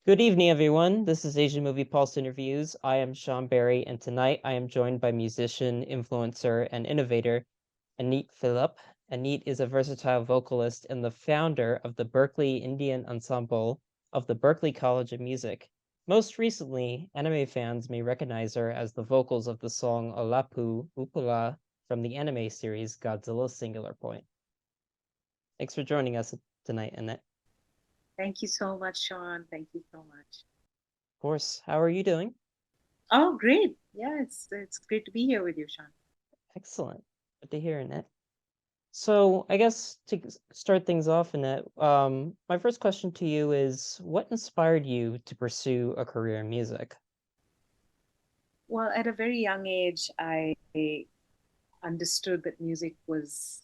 Good evening, everyone. This is Asian Movie Pulse Interviews. I am Sean Barry, and tonight I am joined by musician, influencer, and innovator Annette Philip. Annette is a versatile vocalist and the founder of the Berklee Indian Ensemble of the Berklee College of Music. Most recently, anime fans may recognize her as the vocals of the song Olapu Upula from the anime series Godzilla Singular Point. Thanks for joining us tonight, Annette. Thank you so much, Sean. Thank you so much. Of course, how are you doing? Oh, great. Yeah, it's great to be here with you, Sean. Excellent. Good to hear, Annette. So I guess to start things off, Annette, my first question to you is, what inspired you to pursue a career in music? Well, at a very young age, I understood that music was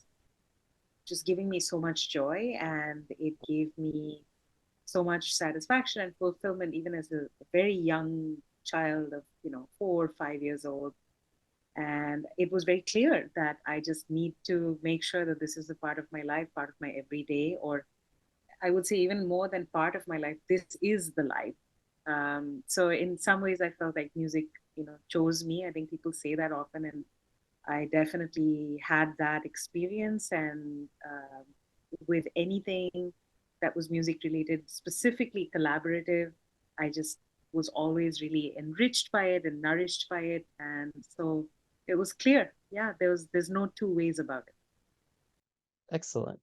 just giving me so much joy, and it gave me so much satisfaction and fulfillment, even as a very young child of 4 or 5 years old. And it was very clear that I just need to make sure that this is a part of my life, part of my everyday, or I would say even more than part of my life, this is the life. So in some ways, I felt like music, chose me. I think people say that often, and I definitely had that experience. And with anything that was music related, specifically collaborative, I just was always really enriched by it and nourished by it. And so it was clear. Yeah, there's no two ways about it. Excellent.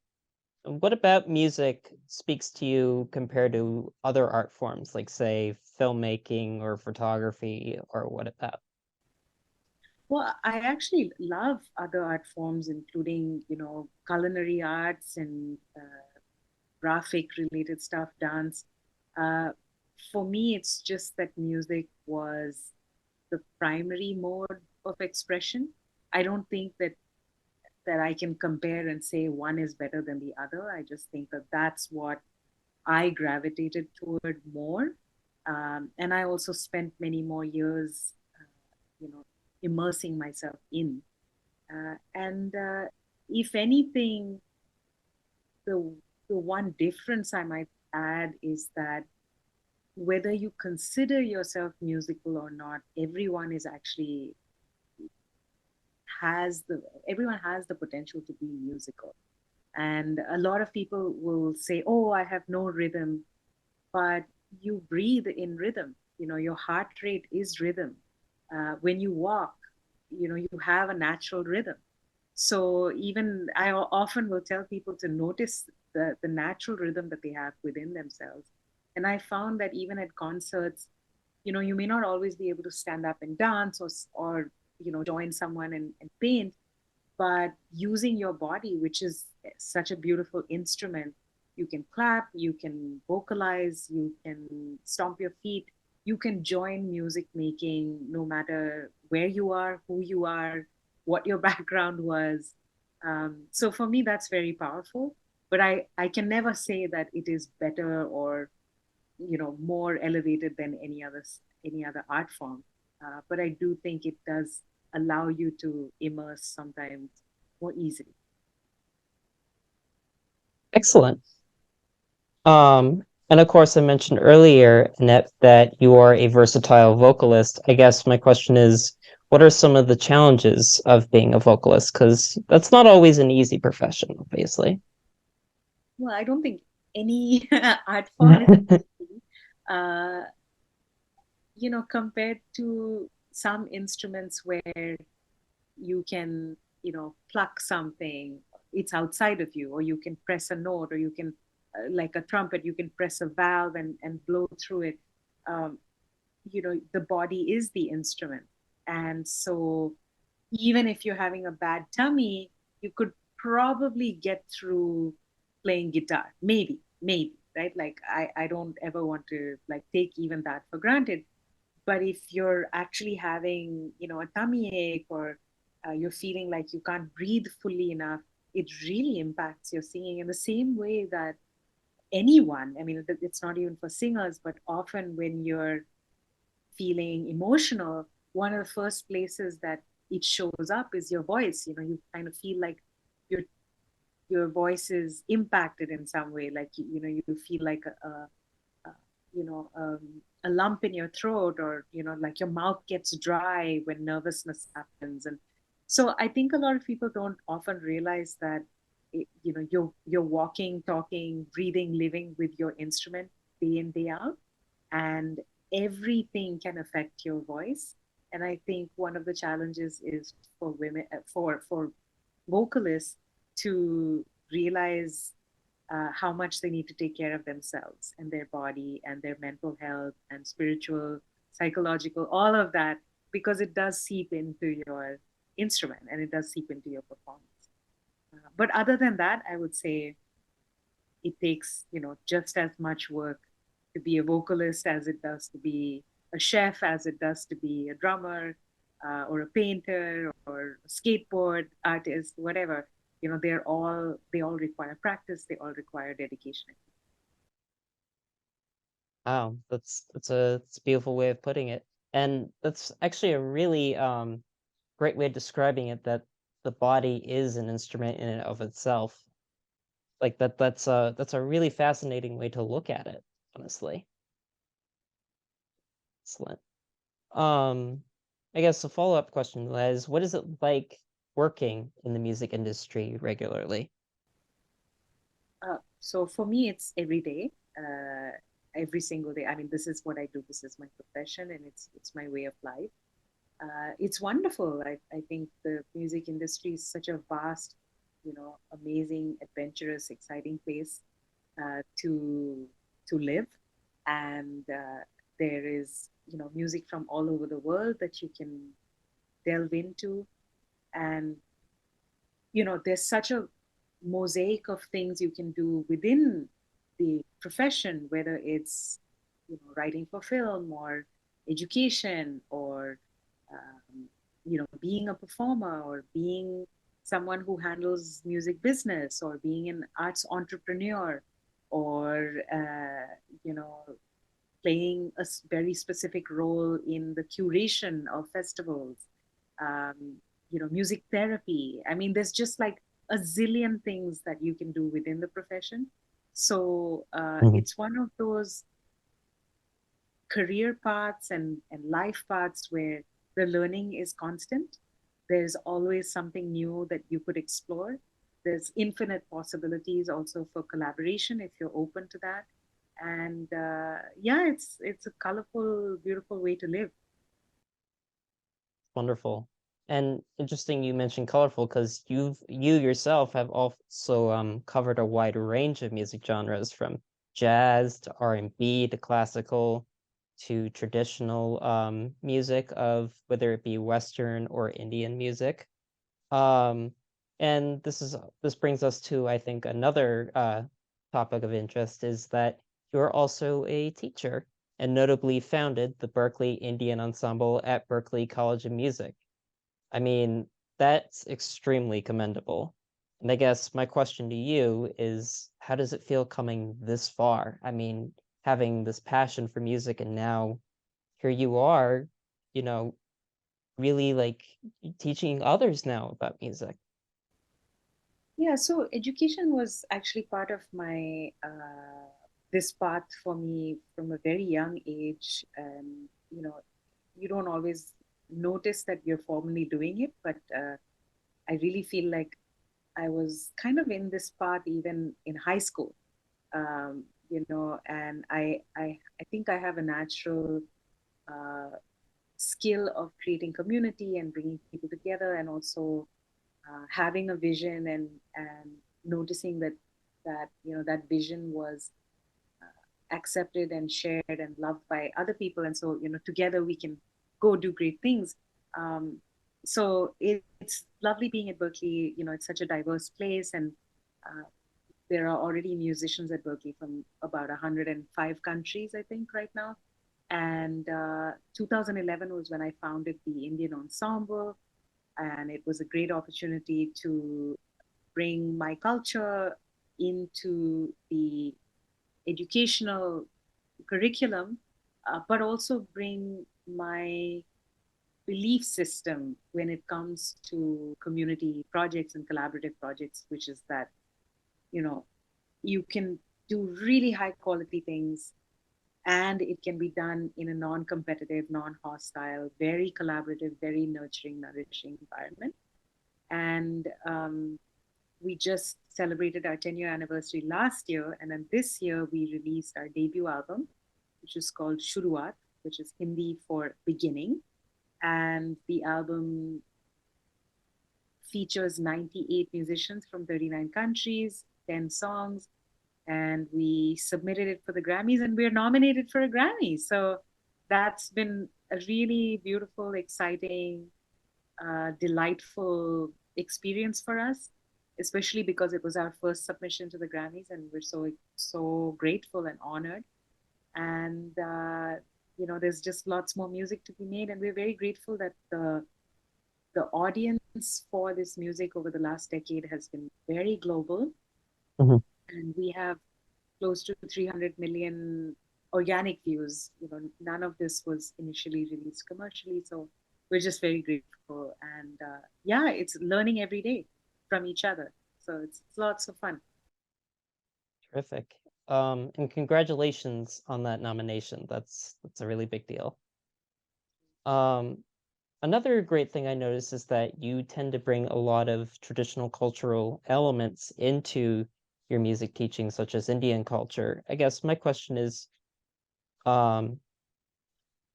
What about music speaks to you compared to other art forms, like say filmmaking or photography, or what about? Well, I actually love other art forms, including, culinary arts and graphic related stuff, dance. Uh, for me, it's just that music was the primary mode of expression. I don't think that I can compare and say one is better than the other. I just think that that's what I gravitated toward more. And I also spent many more years, immersing myself in. And if anything, the the one difference I might add is that whether you consider yourself musical or not, has the everyone has the potential to be musical. And a lot of people will say, "Oh, I have no rhythm," but you breathe in rhythm. Your heart rate is rhythm. When you walk, you have a natural rhythm. So even I often will tell people to notice the natural rhythm that they have within themselves. And I found that even at concerts, you may not always be able to stand up and dance or join someone and paint, but using your body, which is such a beautiful instrument, you can clap, you can vocalize, you can stomp your feet, you can join music making no matter where you are, who you are, what your background was. So for me, that's very powerful. But I can never say that it is better or more elevated than any other art form. But I do think it does allow you to immerse sometimes more easily. Excellent. And of course, I mentioned earlier, Annette, that you are a versatile vocalist. I guess my question is, what are some of the challenges of being a vocalist? Because that's not always an easy profession, obviously. Well, I don't think any art form is easy. Uh, compared to some instruments where you can, pluck something, it's outside of you, or you can press a note, or you can, like a trumpet, you can press a valve and blow through it. Um, the body is the instrument. And so even if you're having a bad tummy, you could probably get through playing guitar. Maybe, right? Like I don't ever want to like take even that for granted. But if you're actually having, a tummy ache, or you're feeling like you can't breathe fully enough, it really impacts your singing in the same way that anyone, I mean, it's not even for singers, but often when you're feeling emotional, one of the first places that it shows up is your voice. You kind of feel like your your voice is impacted in some way, like you feel like a lump in your throat, or like your mouth gets dry when nervousness happens. And so I think a lot of people don't often realize that you're walking, talking, breathing, living with your instrument day in, day out, and everything can affect your voice. And I think one of the challenges is for women, for vocalists, to realize how much they need to take care of themselves and their body and their mental health and spiritual, psychological, all of that, because it does seep into your instrument and it does seep into your performance. But other than that, I would say it takes, just as much work to be a vocalist as it does to be a chef, as it does to be a drummer, or a painter or a skateboard artist, whatever. They all require practice. They all require dedication. Wow, that's a beautiful way of putting it. And that's actually a really great way of describing it, that the body is an instrument in and of itself. Like that's a really fascinating way to look at it, honestly. Excellent. Um, I guess a follow-up question is, what is it like working in the music industry regularly? So for me, it's every day, every single day. I mean, this is what I do. This is my profession, and it's my way of life. It's wonderful. I think the music industry is such a vast, amazing, adventurous, exciting place to live, and there is music from all over the world that you can delve into, and there's such a mosaic of things you can do within the profession, whether it's writing for film or education, or being a performer, or being someone who handles music business, or being an arts entrepreneur, or you know playing a very specific role in the curation of festivals, music therapy. I mean, there's just like a zillion things that you can do within the profession. So Mhm. it's one of those career paths and life paths where the learning is constant. There's always something new that you could explore. There's infinite possibilities also for collaboration if you're open to that. And yeah, it's a colorful, beautiful way to live. Wonderful. And interesting you mentioned colorful, because you yourself have also covered a wide range of music genres, from jazz to R&B to classical to traditional music, of whether it be Western or Indian music. Um, and this brings us to, I think, another topic of interest, is that you're also a teacher, and notably founded the Berklee Indian Ensemble at Berklee College of Music. I mean, that's extremely commendable. And I guess my question to you is, how does it feel coming this far? I mean, having this passion for music, and now here you are, you know, really like teaching others now about music. Yeah, so education was actually part of my this path for me from a very young age. And you don't always notice that you're formally doing it, but I really feel like I was kind of in this path even in high school. And I think I have a natural uh, skill of creating community and bringing people together, and also having a vision, and noticing that vision was accepted and shared and loved by other people, and so together we can go do great things. So it's lovely being at Berklee. It's such a diverse place, and uh, there are already musicians at Berklee from about 105 countries, I think, right now. And 2011 was when I founded the Indian Ensemble, and it was a great opportunity to bring my culture into the educational curriculum, but also bring my belief system when it comes to community projects and collaborative projects, which is that you know you can do really high quality things and it can be done in a non-competitive, non-hostile, very collaborative, very nurturing, nourishing environment. And we just celebrated our 10-year anniversary last year, and then this year we released our debut album, which is called Shuruat, which is Hindi for beginning. And the album features 98 musicians from 39 countries, 10 songs, and we submitted it for the Grammys, and we're nominated for a Grammy. So that's been a really beautiful, exciting, delightful experience for us, especially because it was our first submission to the Grammys, and we're so grateful and honored. And there's just lots more music to be made, and we're very grateful that the audience for this music over the last decade has been very global, Mhm. and we have close to 300 million organic views. None of this was initially released commercially, so we're just very grateful. And yeah, it's learning every day from each other, so it's lots of fun. Terrific. And congratulations on that nomination. That's a really big deal. Um, Another great thing I noticed is that you tend to bring a lot of traditional cultural elements into your music teaching, such as Indian culture. I guess my question is, um,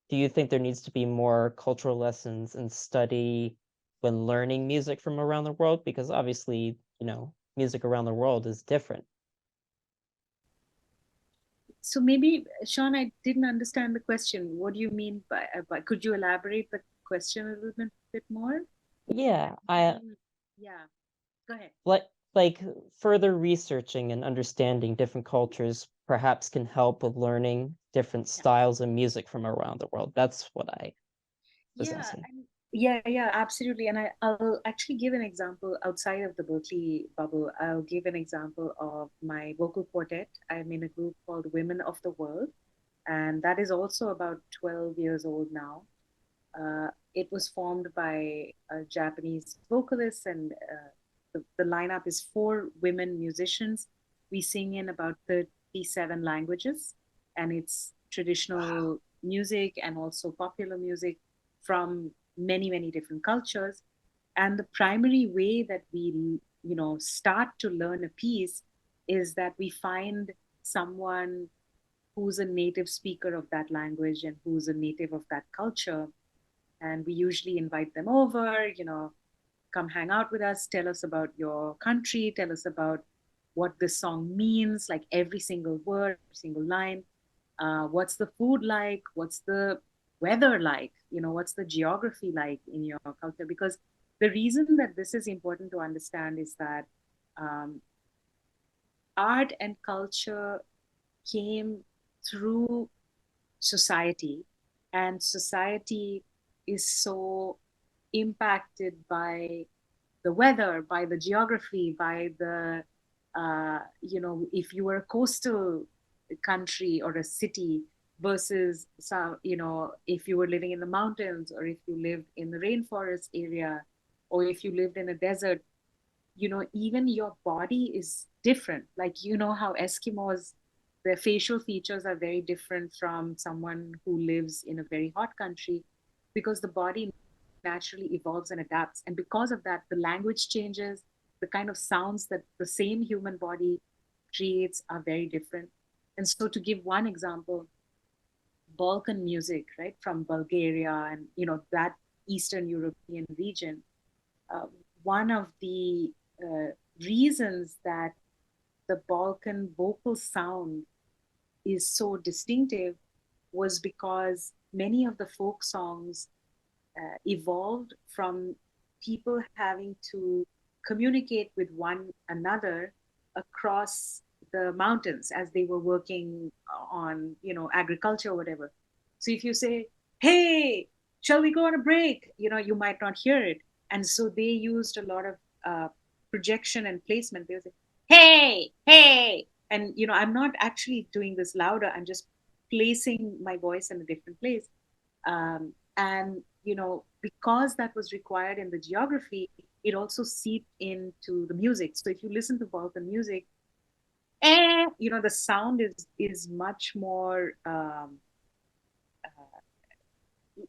do you think there needs to be more cultural lessons and study when learning music from around the world? Because obviously, music around the world is different. So maybe, Sean, I didn't understand the question. What do you mean by could you elaborate the question a little bit more? Yeah, I Yeah, go ahead. like like further researching and understanding different cultures perhaps can help with learning different Yeah. styles of music from around the world. That's what I was Yeah, asking. yeah, absolutely. And I'll actually give an example outside of the Berklee bubble. I'll give an example of my vocal quartet. I'm in a group called Women of the World, and that is also about 12 years old now. It was formed by a Japanese vocalist, and the lineup is four women musicians. We sing in about 37 languages, and it's traditional music and also popular music from many, many different cultures. And the primary way that we, start to learn a piece is that we find someone who's a native speaker of that language and who's a native of that culture, and we usually invite them over, come hang out with us, tell us about your country, tell us about what this song means, like every single word, single line. What's the food like? What's the weather like? What's the geography like in your culture? Because the reason that this is important to understand is that um, art and culture came through society, and society is so impacted by the weather, by the geography, by the if you were a coastal country or a city versus some, if you were living in the mountains, or if you lived in the rainforest area, or if you lived in a desert, even your body is different. Like, how Eskimos, their facial features are very different from someone who lives in a very hot country, because the body naturally evolves and adapts. And because of that, the language changes, the kind of sounds that the same human body creates are very different. And so, to give one example, Balkan music, right, from Bulgaria and, that Eastern European region, uh, one of the uh, reasons that the Balkan vocal sound is so distinctive was because many of the folk songs evolved from people having to communicate with one another across the mountains as they were working on, agriculture or whatever. So if you say, "Hey, shall we go on a break?" You might not hear it, and so they used a lot of uh, projection and placement. They would say, "Hey, hey," and I'm not actually doing this louder. I'm just placing my voice in a different place, and because that was required in the geography, it also seeped into the music. So if you listen to Balkan music, the sound is much more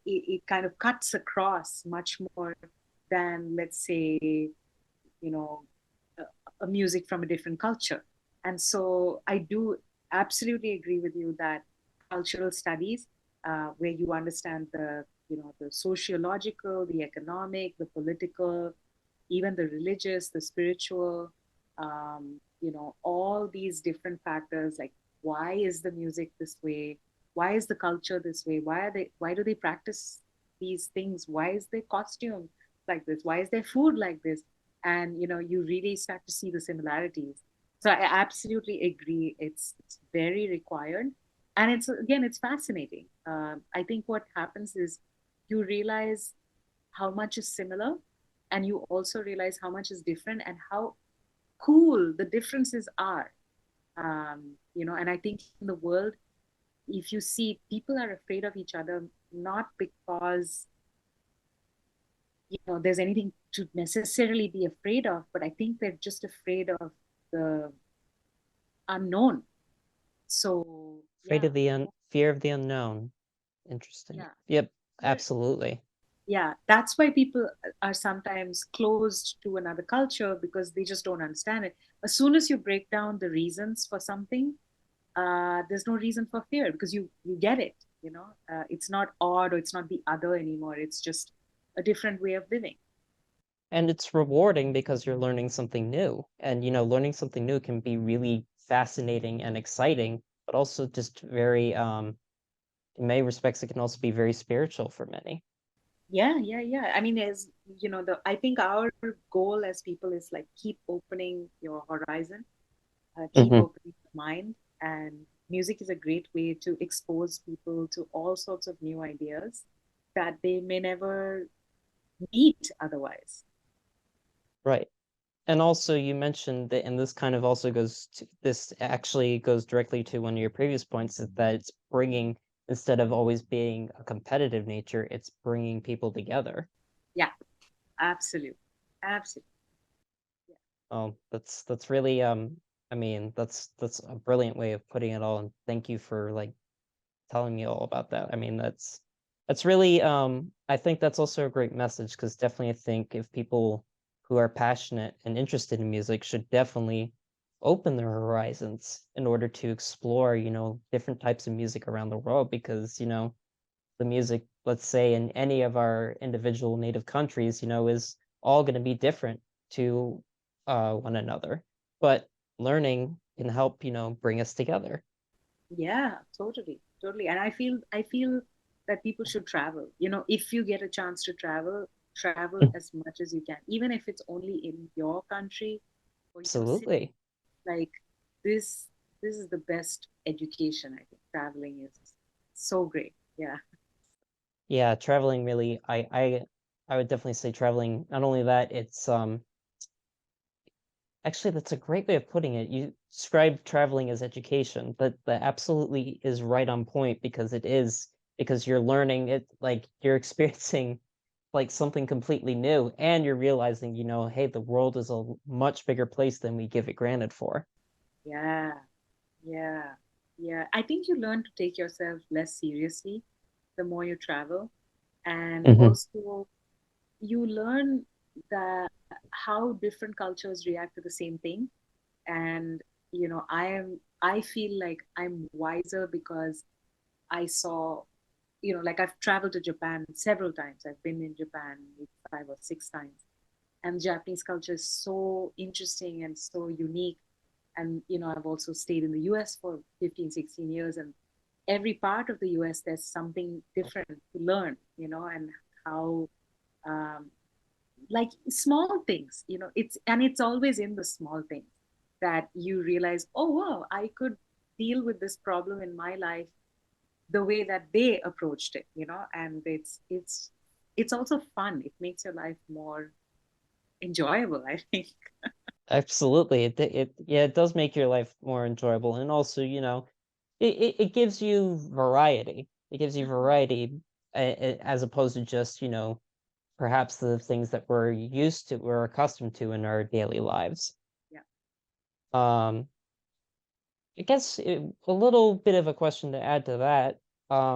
it kind of cuts across much more than, let's say, you know a music from a different culture. And so I do absolutely agree with you that cultural studies, where you understand the sociological, the economic, the political, even the religious, the spiritual, all these different factors, like why is the music this way? Why is the culture this way? Why do they practice these things? Why is their costume like this? Why is their food like this? And you really start to see the similarities. So I absolutely agree. It's very required, and it's fascinating. I think what happens is you realize how much is similar, and you also realize how much is different and how cool the differences are. And I think in the world, if you see, people are afraid of each other, not because there's anything to necessarily be afraid of, but I think they're just afraid of the unknown. So Afraid yeah, of the fear of the unknown. Interesting. yeah, Yep, yeah, absolutely. yeah. That's why people are sometimes closed to another culture, because they just don't understand it. As soon as you break down the reasons for something, there's no reason for fear, because you get it. It's not odd, or it's not the other anymore. It's just a different way of living. And it's rewarding because you're learning something new. And, learning something new can be really fascinating and exciting, but also just very, in many respects, it can also be very spiritual for many. Yeah, yeah, yeah. I mean, as the I think our goal as people is like keep opening your horizon, keep Hmm. opening your mind, and music is a great way to expose people to all sorts of new ideas that they may never meet otherwise. Right. And also, you mentioned that, and this kind of also this actually goes directly to one of your previous points, is that it's bringing, instead of always being a competitive nature, it's bringing people together. Yeah, absolutely, absolutely. Yeah. Oh, that's really, I mean, that's a brilliant way of putting it all, and thank you for, like, telling me all about that. I mean, that's really, I think that's also a great message, because definitely I think if people who are passionate and interested in music should definitely open their horizons in order to explore, different types of music around the world, because, the music, let's say in any of our individual native countries, is all going to be different to one another. But learning can help, bring us together. Yeah, totally, totally. And I feel that people should travel. If you get a chance to travel, travel as much as you can, even if it's only in your country or your city. Absolutely. Like this, this is the best education. I think traveling is so great. Yeah, Yeah, traveling really, I would definitely say traveling, not only that, it's actually that's a great way of putting it. You describe traveling as education, but that absolutely is right on point, because it is, because you're learning it, like you're experiencing like something completely new, and you're realizing, hey, the world is a much bigger place than we give it granted for. yeah, yeah, yeah. I think you learn to take yourself less seriously the more you travel, and Hmm. also you learn that how different cultures react to the same thing. And I feel like I'm wiser because I saw, like I've traveled to Japan several times. I've been in Japan maybe 5 or 6 times, and Japanese culture is so interesting and so unique. And I've also stayed in the US for 15, 16 years, and every part of the US there's something different to learn, and how um, like small things, it's always in the small things that you realize, oh wow, I could deal with this problem in my life the way that they approached it, and it's also fun. It makes your life more enjoyable, I think. Absolutely. Yeah, it does make your life more enjoyable. And also, it gives you variety. It gives you variety, as opposed to just, perhaps the things that we're accustomed to in our daily lives. Yeah. Um, I guess a little bit of a question to add to that,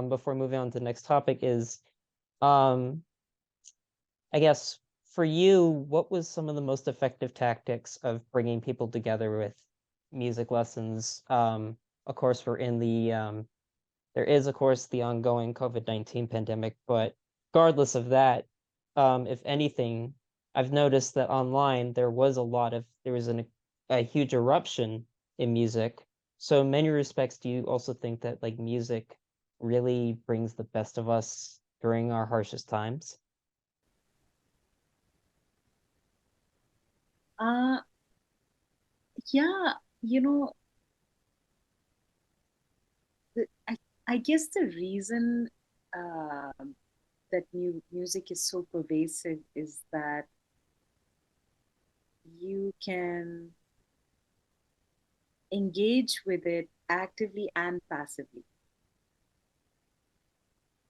before moving on to the next topic is, um, I guess for you, what was some of the most effective tactics of bringing people together with music lessons? Of course, we're in there is, of course, the ongoing COVID-19 pandemic, but regardless of that, if anything, I've noticed that online there was a huge eruption in music. So in many respects, do you also think that like music really brings the best of us during our harshest times? Uh, yeah, you know, the, I guess the reason that music is so pervasive is that you can engage with it actively and passively.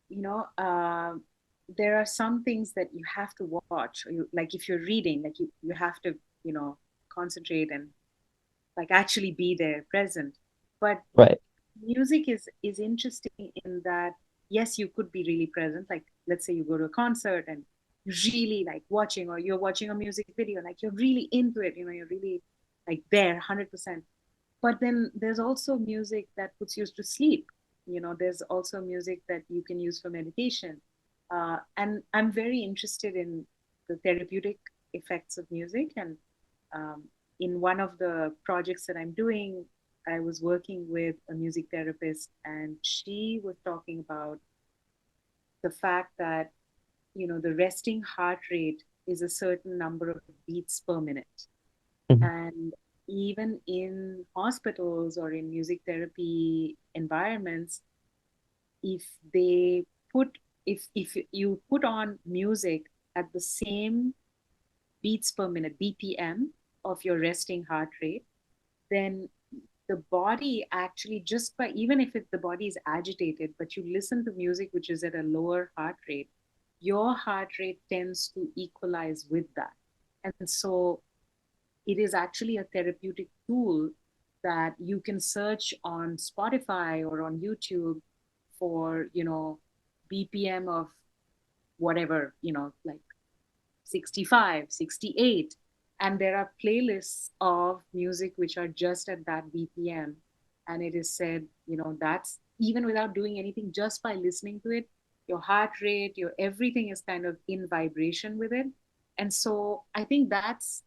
You know, there are some things that you have to watch, or like if you're reading, like you have to, you know, concentrate and like actually be there, present. But Right. music is interesting in that yes, you could be really present. Like let's say you go to a concert and you're really like watching, or you're watching a music video, like you're really into it. You know, you're really like there, 100%. But then there's also music that puts you to sleep. You know, there's also music that you can use for meditation. And I'm very interested in the therapeutic effects of music. And um, in one of the projects that I'm doing, I was working with a music therapist, and she was talking about the fact that, you know, the resting heart rate is a certain number of beats per minute. Mhm. And even in hospitals or in music therapy environments, if they put if you put on music at the same beats per minute, BPM, of your resting heart rate, then the body actually, just by, even if the body is agitated, but you listen to music which is at a lower heart rate, your heart rate tends to equalize with that. And so it is actually a therapeutic tool that you can search on Spotify or on YouTube for, you know, BPM of whatever, you know, like 65, 68. And there are playlists of music which are just at that BPM. And it is said, you know, that's even without doing anything, just by listening to it, your heart rate, your everything is kind of in vibration with it. And so I think that's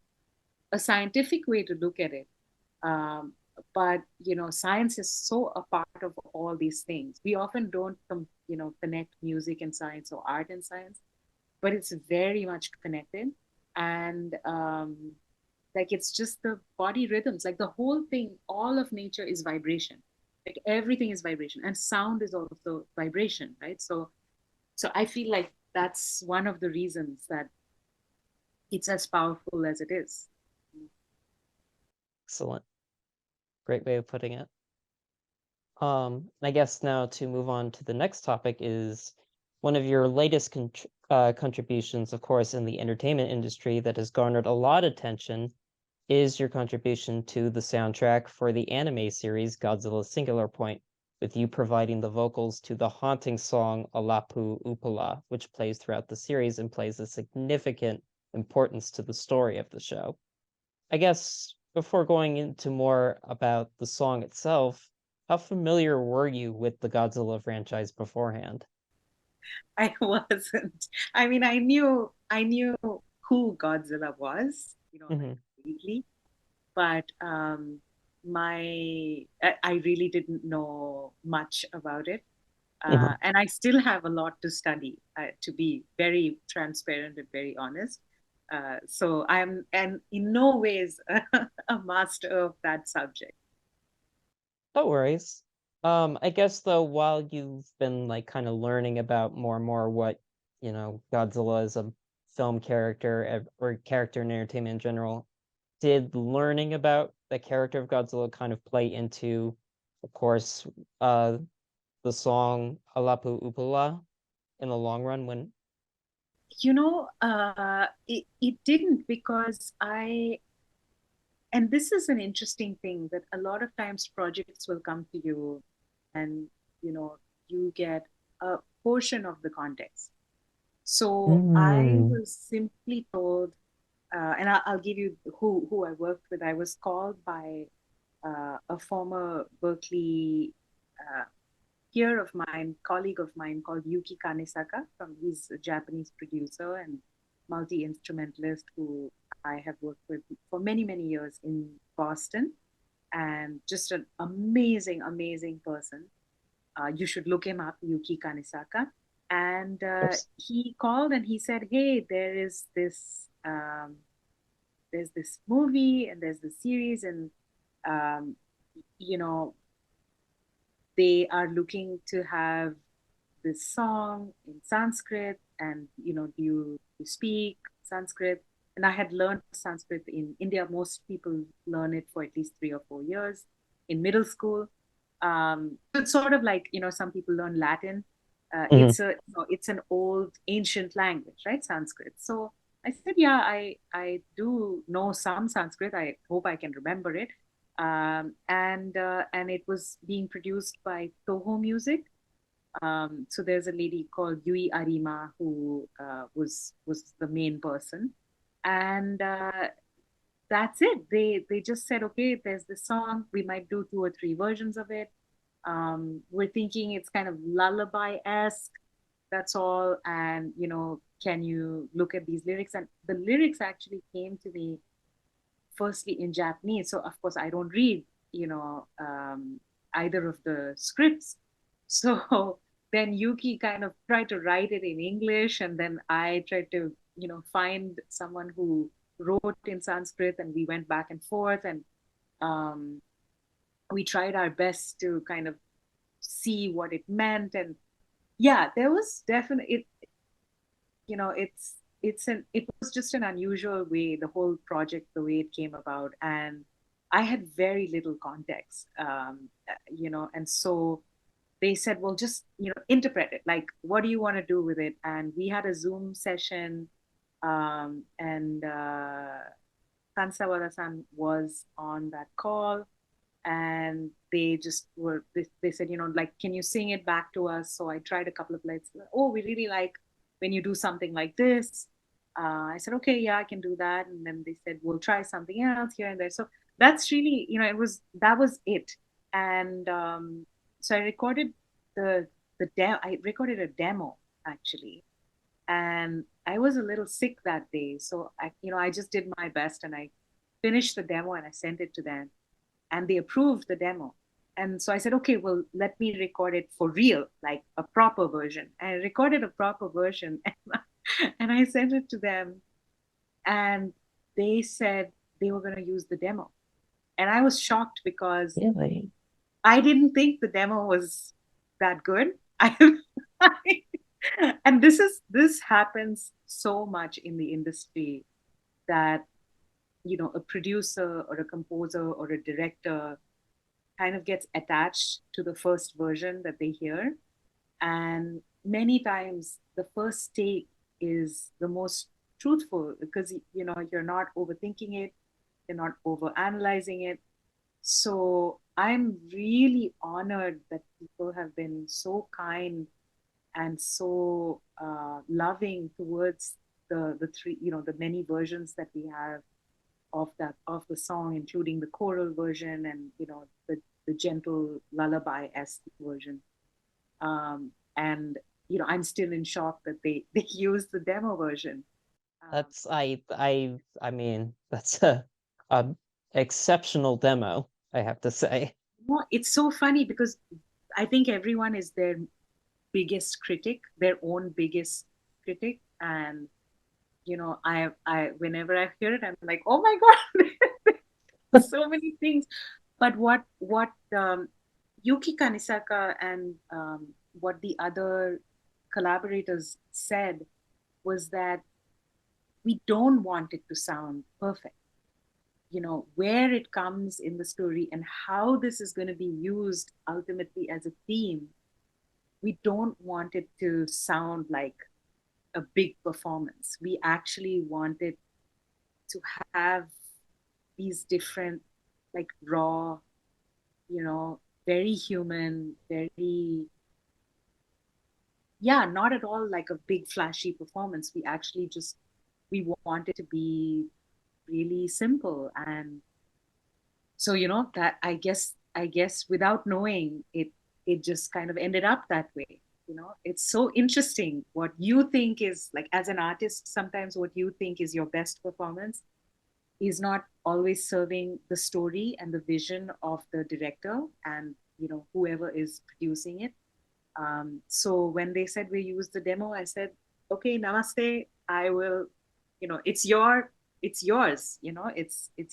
a scientific way to look at it. Um, but you know, science is so a part of all these things. We often don't, you know, connect music and science or art and science, but it's very much connected. And like it's just the body rhythms, like the whole thing, all of nature is vibration. Like everything is vibration, and sound is also vibration, right? So I feel like that's one of the reasons that it's as powerful as it is. Excellent. Great way of putting it. I guess now to move on to the next topic is one of your latest contributions, of course, in the entertainment industry that has garnered a lot of attention is your contribution to the soundtrack for the anime series Godzilla Singular Point, with you providing the vocals to the haunting song Alapu Upala, which plays throughout the series and plays a significant importance to the story of the show. I guess before going into more about the song itself, how familiar were you with the Godzilla franchise beforehand? I wasn't. I mean, I knew who Godzilla was, you know, like Hmm. vaguely, but I really didn't know much about it. Hmm. And I still have a lot to study, to be very transparent and very honest. So I'm, and in no ways a master of that subject. No worries. I guess though, while you've been like kind of learning about more and more what, Godzilla as a film character or character in entertainment in general, did learning about the character of Godzilla kind of play into, of course, uh, the song Alapu Upala in the long run when You know, it didn't, because and this is an interesting thing that a lot of times projects will come to you and you know you get a portion of the context. So I Mm. was simply told, and I'll give you who I worked with. I was called by a former Berklee peer of mine, colleague of mine called Yuki Kanesaka. He's a Japanese producer and multi instrumentalist who I have worked with for many many years in Boston, and just an amazing amazing person. You should look him up, Yuki Kanesaka. And Yes. he called and he said, "Hey, there's this movie and there's this series, and um, you know they are looking to have this song in Sanskrit, and do you speak Sanskrit?" And I had learned Sanskrit in India. Most people learn it for at least 3 or 4 years in middle school. So it's sort of like some people learn Latin. Mhm. It's an old ancient language, right? Sanskrit. So I said, yeah, I do know some Sanskrit. I hope I can remember it. And it was being produced by Toho Music. So there's a lady called Yui Arima who was the main person, and that's it. They just said, okay, there's this song. We might do 2 or 3 versions of it. We're thinking it's kind of lullaby esque. That's all. And can you look at these lyrics? And the lyrics actually came to me firstly in Japanese. So of course I don't read, either of the scripts. So then Yuki kind of tried to write it in English, and then I tried to, find someone who wrote in Sanskrit, and we went back and forth, and um, we tried our best to kind of see what it meant. And yeah, there was definitely it was just an unusual way, the whole project, the way it came about. And I had very little context, and so they said, well, just interpret it, like, what do you want to do with it? And we had a Zoom session, and Kansawara-san was on that call, and they said, like, can you sing it back to us? So I tried a couple of lines. Oh, we really like when you do something like this. I said, okay, yeah, I can do that. And then they said, we'll try something else here and there. So that's really, that was it. And so I recorded a demo, actually, and I was a little sick that day. So I just did my best, and I finished the demo and I sent it to them, and they approved the demo. And so I said, okay, well, let me record it for real, like a proper version. And I recorded a proper version, and I sent it to them, and they said they were going to use the demo. And I was shocked because Really? I didn't think the demo was that good. I, and this happens so much in the industry, that a producer or a composer or a director kind of gets attached to the first version that they hear. And many times the first take is the most truthful, because you're not overthinking it, you're not over analyzing it. So I'm really honored that people have been so kind and so loving towards the many versions that we have of the song, including the choral version, and the gentle lullaby esque version. And I'm still in shock that they they used the demo version. Um, That's I mean, that's a exceptional demo, I have to say. it's so funny because I think everyone is their biggest critic, their own biggest critic, and I whenever I hear it, I'm like, oh my god, so many things. But what Yuki Kanisaka and what the other collaborators said was that we don't want it to sound perfect. Where it comes in the story and how this is going to be used ultimately as a theme, we don't want it to sound like a big performance. We actually want it to have these different, like raw, very human, very, yeah, not at all like a big flashy performance. We actually just, we want it to be really simple. And so, that I guess without knowing it, it just kind of ended up that way. It's so interesting what you think is like, as an artist, sometimes what you think is your best performance is not always serving the story and the vision of the director and whoever is producing it. So when they said we use the demo, I said, okay, namaste. I will, it's yours. It's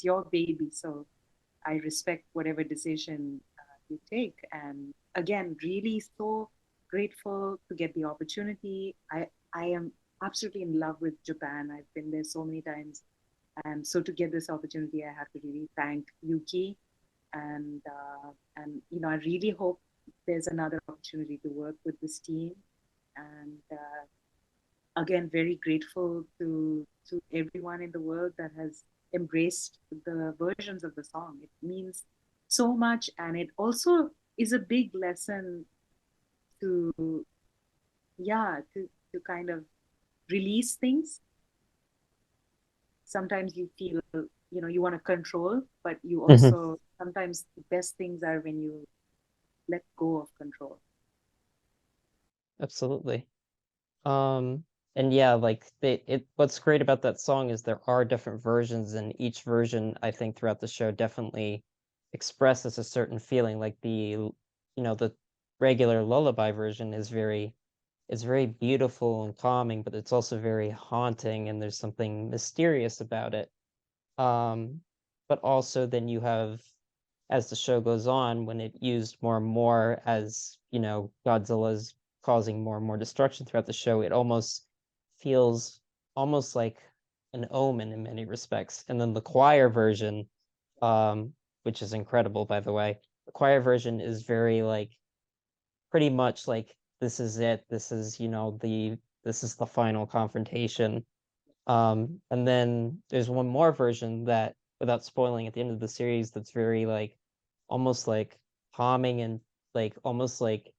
your baby. So I respect whatever decision you take. And again, really so grateful to get the opportunity. I am absolutely in love with Japan. I've been there so many times, and so to get this opportunity, I have to really thank Yuki, and I really hope there's another opportunity to work with this team. And again, very grateful to everyone in the world that has embraced the versions of the song. It means so much, and it also is a big lesson to, yeah, to kind of release things. Sometimes you feel, you want to control, but you Hmm. also, sometimes the best things are when you let go of control. Absolutely. Um, and yeah, like what's great about that song is there are different versions, and each version, I think, throughout the show definitely expresses a certain feeling. Like the regular lullaby version is very beautiful and calming, but it's also very haunting, and there's something mysterious about it. Um, but also then you have, as the show goes on, when it used more and more as, Godzilla's causing more and more destruction throughout the show, it almost feels almost like an omen in many respects. And then the choir version, which is incredible, by the way, the choir version is very like pretty much like this is it. This is, this is the final confrontation. And then there's one more version that, without spoiling, at the end of the series, that's very like almost like calming and like almost like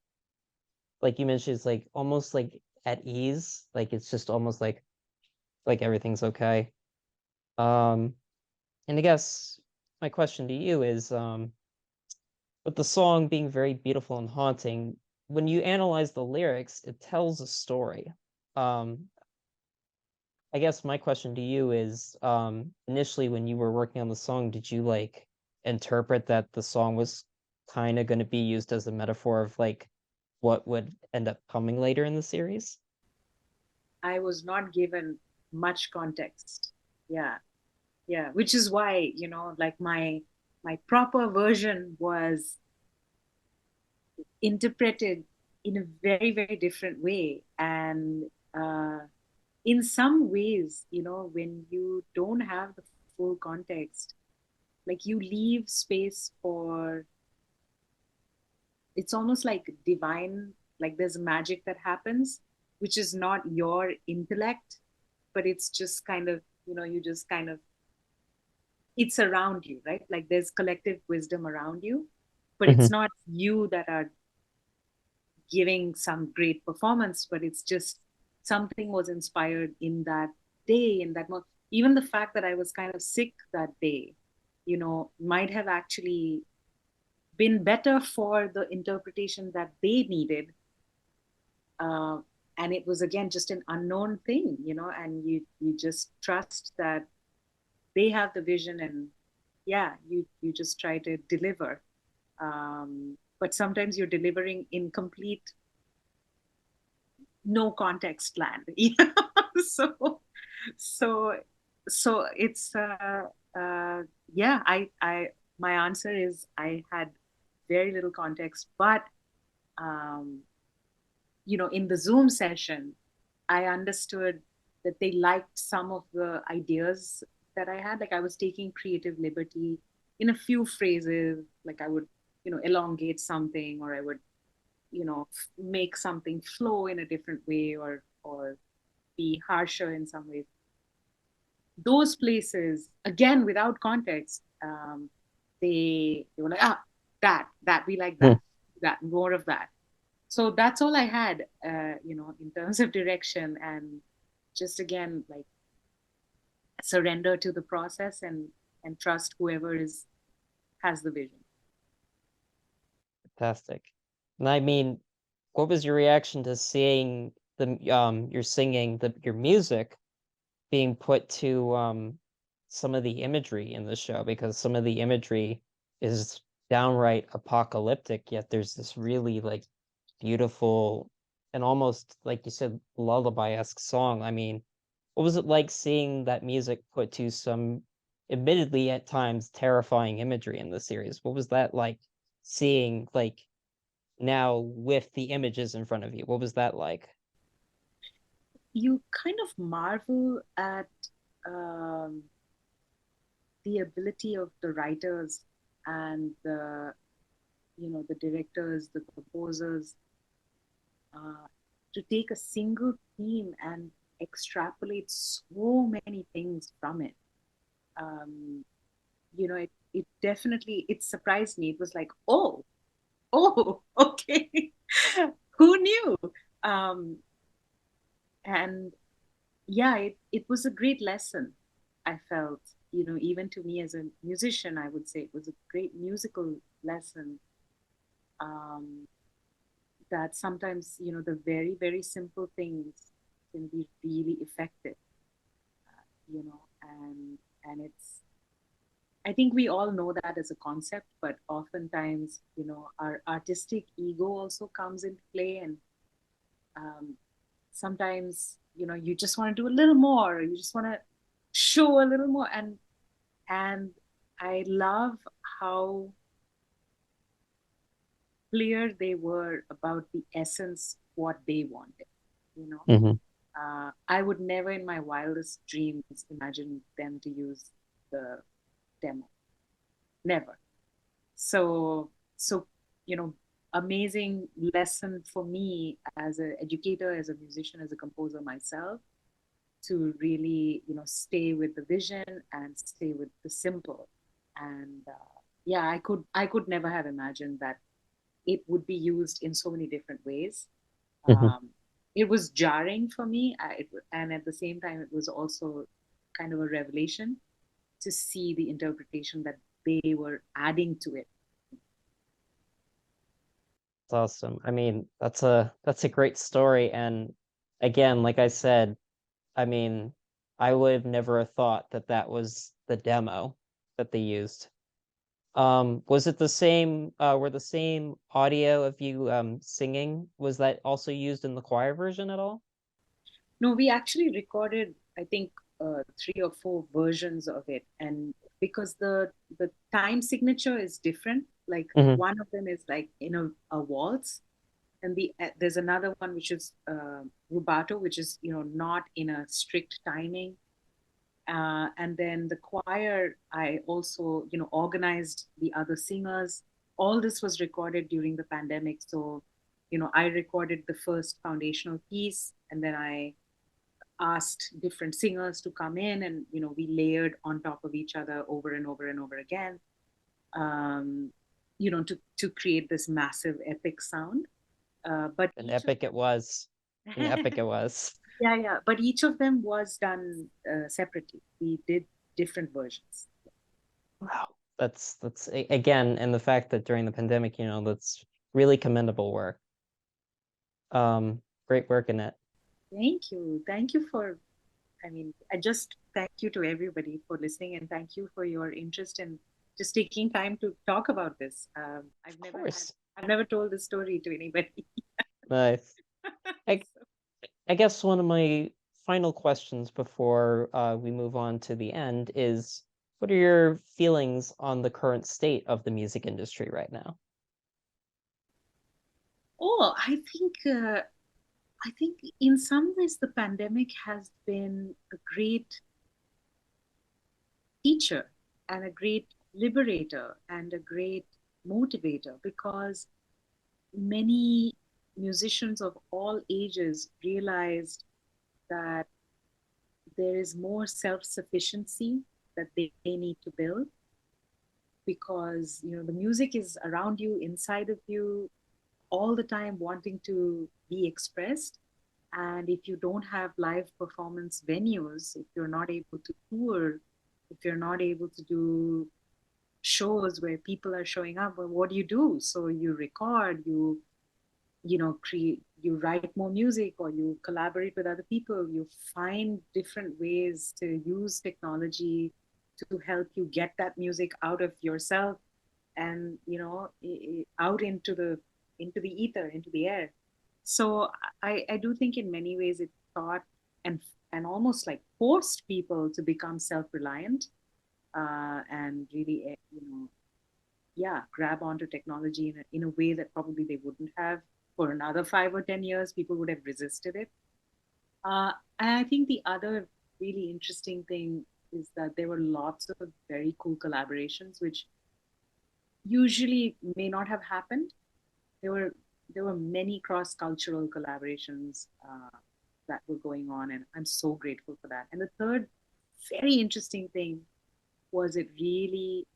you mentioned, it's like almost like at ease. Like it's just almost like everything's okay. Um, and I guess my question to you is, with the song being very beautiful and haunting, when you analyze the lyrics, it tells a story. Um, I guess my question to you is, initially when you were working on the song, did you like interpret that the song was kind of going to be used as a metaphor of like what would end up coming later in the series? I was not given much context. Yeah, yeah, which is why, like my proper version was interpreted in a very, very different way. And uh, in some ways, when you don't have the full context, like you leave space for, it's almost like divine, like there's magic that happens, which is not your intellect, but it's just kind of, you just kind of, it's around you, right? Like there's collective wisdom around you, but it's Hmm. not you that are giving some great performance, but it's just something was inspired in that day, in that month. Even the fact that I was kind of sick that day, might have actually been better for the interpretation that they needed. Uh, and it was again just an unknown thing, and you just trust that they have the vision, and yeah, you just try to deliver. But sometimes you're delivering in complete no context land. So so so it's yeah, I my answer is I had very little context, but um in the Zoom session, I understood that they liked some of the ideas that I had. Like I was taking creative liberty in a few phrases, like I would, elongate something, or I would, make something flow in a different way, or be harsher in some ways. those places, again, without context, they were like, ah, that we like Hmm. that more of that. So that's all I had, in terms of direction, and just again, like, surrender to the process, and trust whoever is has the vision. Fantastic. And I mean, what was your reaction to seeing you're singing your music being put to some of the imagery in the show? Because some of the imagery is downright apocalyptic, yet there's this really like beautiful and almost like you said lullaby-esque song. I mean, what was it like seeing that music put to some admittedly at times terrifying imagery in the series? What was that like seeing like now with the images in front of you? What was that like? You kind of marvel at um, the ability of the writers and the directors, the composers, uh, to take a single theme and extrapolate so many things from it. Um, it definitely, it surprised me. It was like, oh, okay, who knew? Um, and yeah, it was a great lesson. I felt, even to me as a musician, I would say it was a great musical lesson. Um, that sometimes, the very, very simple things can be really effective, and I think we all know that as a concept, but oftentimes, our artistic ego also comes into play, and um, sometimes, you just want to do a little more, you just want to show a little more, and I love how clear they were about the essence what they wanted. You know, Mhm. I would never, in my wildest dreams, imagine them to use the demo. Never. So amazing lesson for me as an educator, as a musician, as a composer myself, to really stay with the vision and stay with the simple. And yeah, I could never have imagined that it would be used in so many different ways. Mhm. It was jarring for me, and at the same time it was also kind of a revelation to see the interpretation that they were adding to it. That's awesome. I mean, that's a great story, and again, like I said, I mean, I would have never have thought that that was the demo that they used. Was it the same, were the same audio of you, singing, was that also used in the choir version at all? No, we actually recorded, I think, three or four versions of it, and because the time signature is different, like Mhm. one of them is like in a waltz, and there's another one which is rubato, which is not in a strict timing. And then the choir, I also organized the other singers. All this was recorded during the pandemic, so I recorded the first foundational piece, and then I asked different singers to come in, and we layered on top of each other over and over and over again, um, to create this massive epic sound. But An each of epic it was. An epic it was. yeah, yeah, but each of them was done separately. We did different versions. Wow. That's again, and the fact that during the pandemic, that's really commendable work. Great work, Annette. Thank you for, I mean, I just thank you to everybody for listening, and thank you for your interest in just taking time to talk about this. Of course. I've never told this story to anybody. Nice. I So, I guess one of my final questions before we move on to the end is, what are your feelings on the current state of the music industry right now? oh, I think in some ways the pandemic has been a great teacher and a great liberator and a great motivator, because many musicians of all ages realized that there is more self-sufficiency that they need to build, because the music is around you, inside of you, all the time, wanting to be expressed. And if you don't have live performance venues, if you're not able to tour, if you're not able to do shows where people are showing up, well, what do? So you record, create, you write more music, or you collaborate with other people. You find different ways to use technology to help you get that music out of yourself, and out into the ether, into the air. So I do think in many ways it taught and almost like forced people to become self-reliant, and really yeah, grab onto technology in a way that probably they wouldn't have for another 5 or 10 years. People would have resisted it. And I think the other really interesting thing is that there were lots of very cool collaborations, which usually may not have happened. There were there were many cross-cultural collaborations that were going on, and I'm so grateful for that. And the third very interesting thing was it really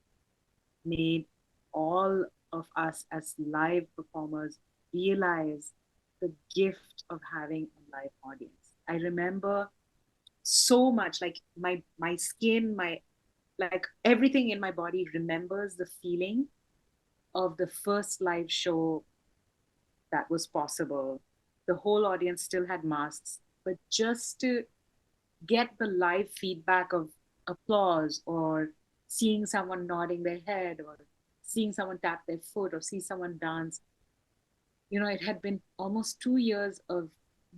made all of us as live performers realize the gift of having a live audience. I remember so much, like my skin, my like everything in my body remembers the feeling of the first live show that was possible. The whole audience still had masks, but just to get the live feedback of applause, or seeing someone nodding their head, or seeing someone tap their foot, or see someone dance. It had been almost 2 years of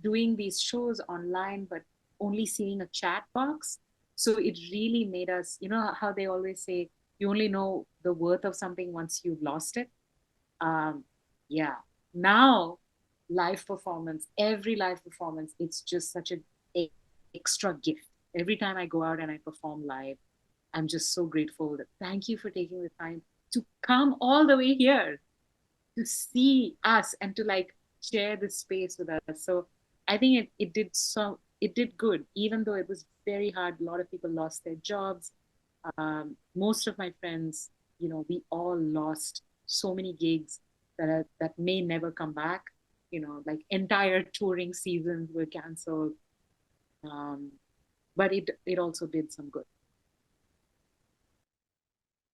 doing these shows online, but only seeing a chat box. So it really made us, how they always say, you only know the worth of something once you've lost it. um, yeah. Now, live performance, every live performance, it's just such an extra gift. Every time I go out and I perform live, I'm just so grateful that thank you for taking the time to come all the way here to see us and to like share this space with us. So I think it did good, even though it was very hard. A lot of people lost their jobs. Most of my friends, we all lost so many gigs that may never come back. Like entire touring seasons were canceled. Um, but it also did some good.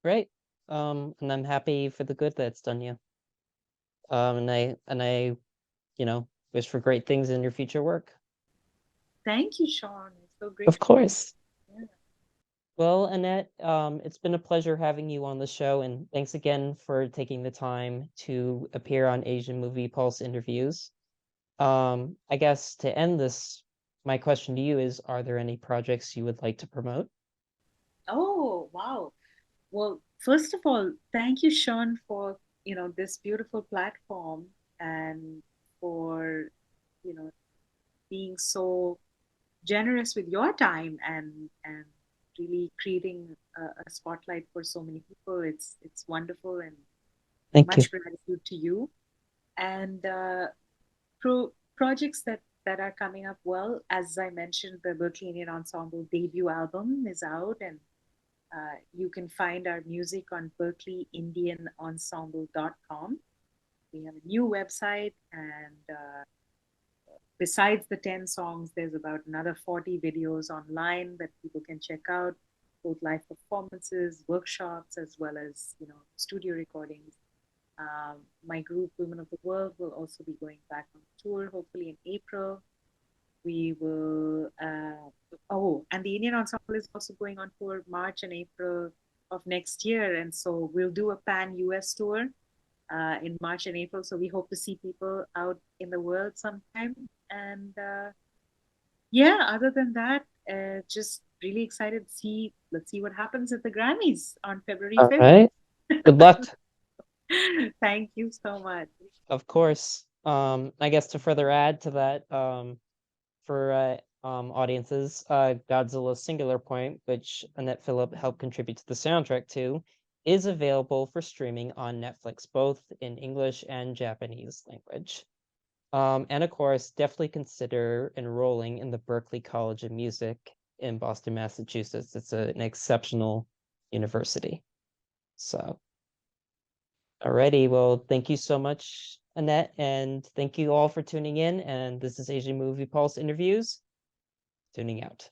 Great. And I'm happy for the good that's done you. And I, wish for great things in your future work. Thank you, Sean. It's so great Of to be course. here. Well, Annette, it's been a pleasure having you on the show, and thanks again for taking the time to appear on Asian Movie Pulse interviews. I guess to end this, my question to you is, are there any projects you would like to promote? Oh, wow. Well, first of all, thank you, Sean, for this beautiful platform, and for you know being so generous with your time, and really creating a spotlight for so many people. It's wonderful, and Thank you. much gratitude to you. And projects that are coming up. Well, as I mentioned, the Berklee Indian Ensemble debut album is out, and you can find our music on berkleeindianensemble.com. We have a new website, and besides the 10 songs, there's about another 40 videos online that people can check out, both live performances, workshops, as well as studio recordings. My group, Women of the World, will also be going back on tour, hopefully in April. We will, oh, and the Indian Ensemble is also going on tour March and April of next year. And so we'll do a pan US tour in March and April. So we hope to see people out in the world sometime. And yeah, other than that, just really excited to see, let's see what happens at the Grammys on February All 5th. right. Good luck. Thank you so much. Of course. I guess to further add to that, for audiences, Godzilla Singular Point, which Annette Philip helped contribute to the soundtrack to, is available for streaming on Netflix, both in English and Japanese language. And of course, definitely consider enrolling in the Berklee College of Music. in Boston, Massachusetts. It's an exceptional university. So, alrighty. Well, thank you so much, Annette, and thank you all for tuning in. And this is Asian Movie Pulse Interviews. Tuning out.